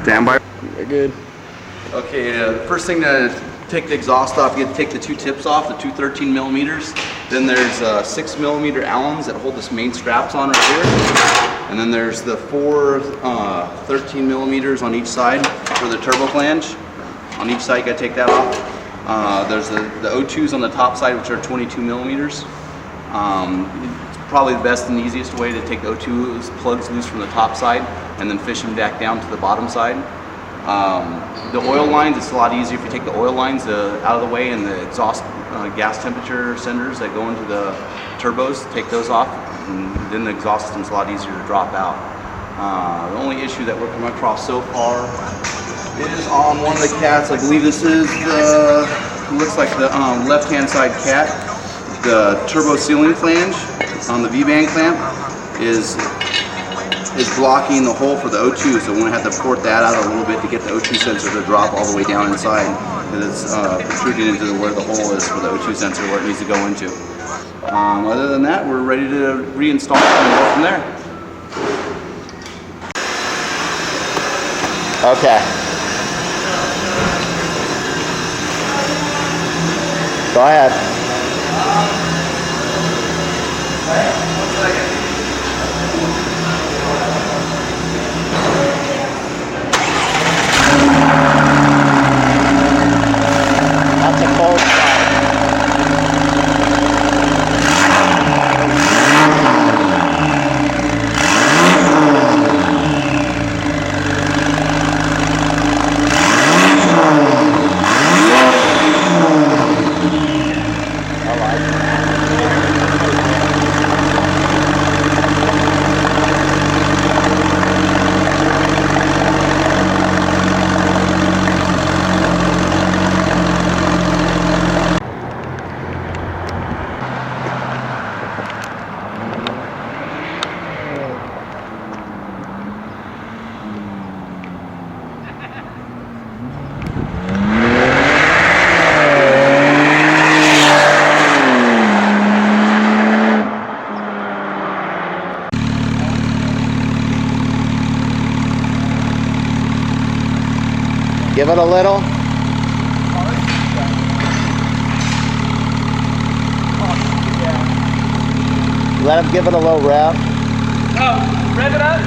Stand by. You're good. Okay, first thing to take the exhaust off, you have to take the two tips off, the two 13 millimeters. Then there's 6 millimeter Allens that hold this main straps on right here. And then there's the four 13 millimeters on each side for the turbo flange. On each side, you gotta take that off. There's the O2s on the top side, which are 22 millimeters. It's probably the best and easiest way to take the O2 plugs loose from the top side and then fish them back down to the bottom side. The oil lines, it's a lot easier if you take the oil lines out of the way, and the exhaust gas temperature senders that go into the turbos, take those off, and then the exhaust system's a lot easier to drop out. The only issue that we're coming across so far is on one of the cats. I believe this is the, looks like the left-hand side cat. The turbo sealing flange on the V-band clamp is blocking the hole for the O2, so we're going to have to port that out a little bit to get the O2 sensor to drop all the way down inside, because it's protruding into where the hole is for the O2 sensor, where it needs to go into. Other than that, we're ready to reinstall it and go from there. Okay. Go ahead. That's a cold start. Give it a little. Let him give it a little rev. Oh, rev it up.